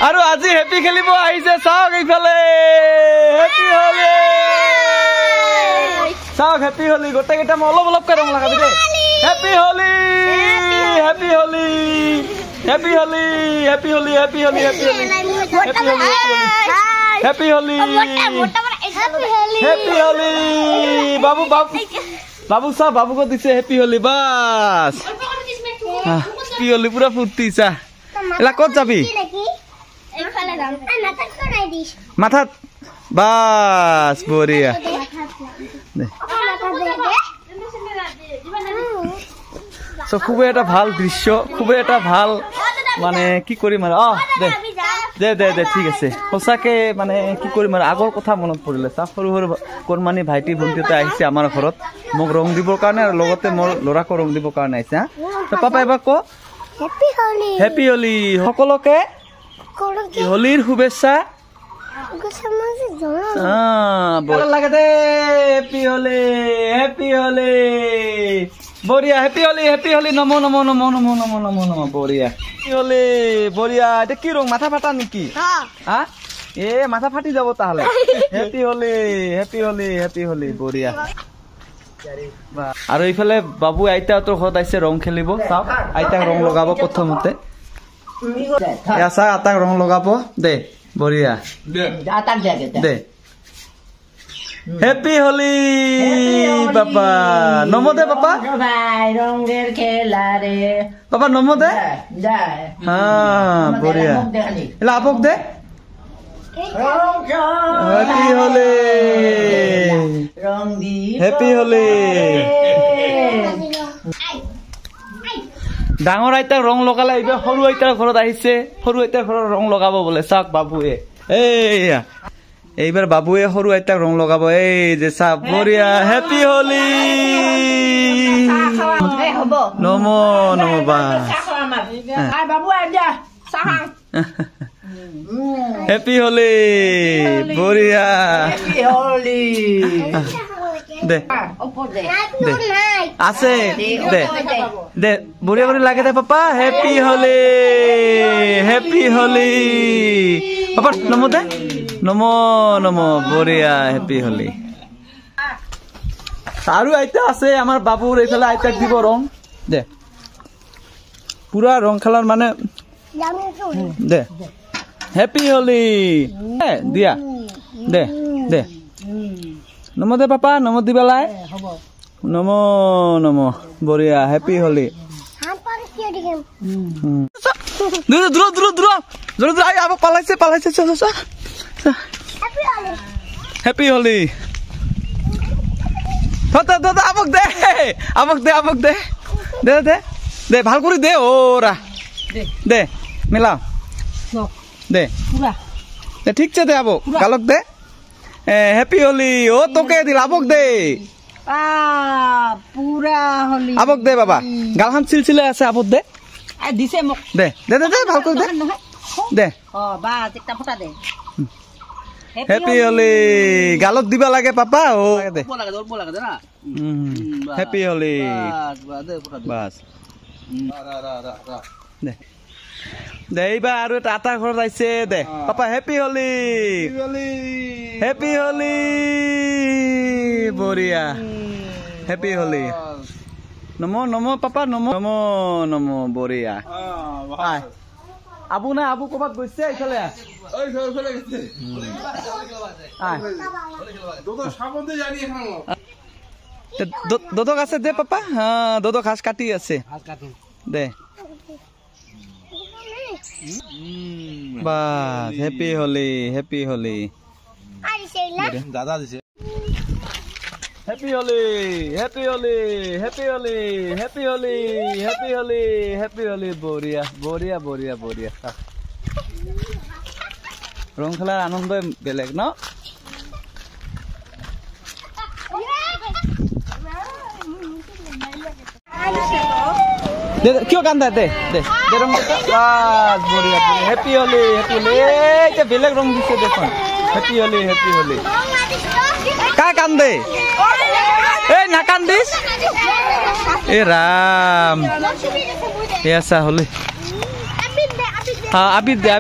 আৰু আজি হেপি খেলিব আহিছে চাওক এইফালে হেপি হলি চাওক হেপি হলি গোটেইকেইটা মই অলপ ৰং লগাবি দেই হেপি হলি হেপি হলি হেপি হলি হেপি হলি হেপি হলি হেপি হলি হেপি হলি হেপি হলি বাবু বাবু বাবু সা বাবু को দিছে হেপি হলি বাস হেপি হলি পুরা ফুর্তি চা এলা কত যাবি মাথাত বাস বড়িয়া সো খুবই এটা ভাল দৃশ্য খুবই এটা ভাল মানে কি কৰিম আৰু দে দে দে ঠিক আছে সঁচাকে মানে কি কৰিম আৰু আগৰ কথা মনত পৰিলে চা সৰু সৰু কৰ্মানী ভাইটি ভণ্টিতে আহিছে আমাৰ ঘৰত মোক ৰং দিবৰ কাৰণে আৰু লগতে মোৰ ল'ৰাকো ৰং দিবৰ কাৰণে আহিছে হা পাপা এবাৰ ক হেপি হলি সকলোকে হলিৰ শুভেচ্ছা লাগে দে হেপি হলি হেপি হলি বঢ়িয়া হেপি হলি নমো নমো নমো নমো নমো নমো নমো বঢ়িয়া হেপি হলি বঢ়িয়া এটা কি ৰং মাথা ফাটা নেকি হা এ মাথা ফাটি যাব তাহলে হেপি হলি বঢ়িয়া আৰু এইফালে বাবু আইতাহঁতৰ ঘৰত আহিছে ৰং খেলিব চাওক আইতাক ৰং লগাব প্ৰথমতে এয়া চা আটাক ৰং লগাব দে বঢ়িয়া দে হেপি হলি পাপা নমো দে পাপা রঙের খেলা রে পাপা নমো দে হ্যাঁ বঢ়িয়া এলা আপক দে হেপি হলি হেপি হলি ডাঙৰ আইতাক ৰং লগালে এইবাৰ সৰু আইতাৰ ঘৰত আহিছে সৰু আইতাৰ ঘৰত ৰং লগাব বোলে চাওক বাবুৱে এইয়া এইবাৰ বাবুৱে সৰু আইতাক ৰং লগাব এই যে চা বঢ়িয়া হেপি হলি নমো নমো বা হেপি হলি বঢ়িয়া দে আছে দে দে বঢ়িয়া বঢ়িয়া লাগে দে পাপা হেপি হলি পাপা নমো দে নমো নমো বঢ়িয়া হেপি হলি আৰু আইতা আছে আমাৰ বাবুৰ এইফালে আইতাক দিব ৰং দে পুৰা ৰং খেলাৰ মানে দে হেপি হলি দিয়া দে দে নমো দে পাপা নমো দি পেলাই নমো নমো বঢ়িয়া হেপি হলি দূৰ দূৰ দূৰ দূৰ দূৰ দূৰ আই পালাইছে পালাইছে চল চল হেপি হলি দাদা আমাক দে আমাক দে আমাক দে দে দে দে ভাল কৰি দে ওরা দে মিলাও দে দে ঠিক আছে দে আবো গালক দে হেপি হলি ও তোকে দিল আবক দে পুরা হলি আবক দে বাবা গালখান সিলসিলে আছে আবক দে দিছে মোক দে দে দে দে ভাল কৰি দে দে বা একটা ফটা দে হেপি হলি গালত দিবা লাগে পাপা ও দে লাগে না হেপি হলি বাস দে দে এইবাৰ আৰু এটা আটা ঘৰত আহিছে দে পাপা হেপি হলি বঢ়িয়া হেপি হলি নমো নমো পাপা নমো নমো নমো বঢ়িয়া আবু না আবু ক'বাত গৈছে এইফালে দদক আছে দে পাপা হ্যাঁ দদক ঘাস কাটি আছে দে বাস হেপি হলি দাদা দিছে হেপি হলি বঢ়িয়া বঢ়িয়া বঢ়িয়া বঢ়িয়া ৰং খেলাৰ আনন্দ বেলেগ ন কিয় কান্দা দে দে দে ৰং বাস বঢ়িয়া হেপি হলি এতিয়া বেলেগ ৰং দিছে দেখোন হেপি হলি কা কান্দে এই না কান্দিস এ রাম এসা হলে আবির দে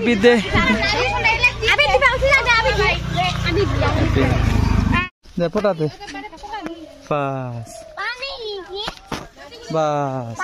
দে ফটা দে বাস বাস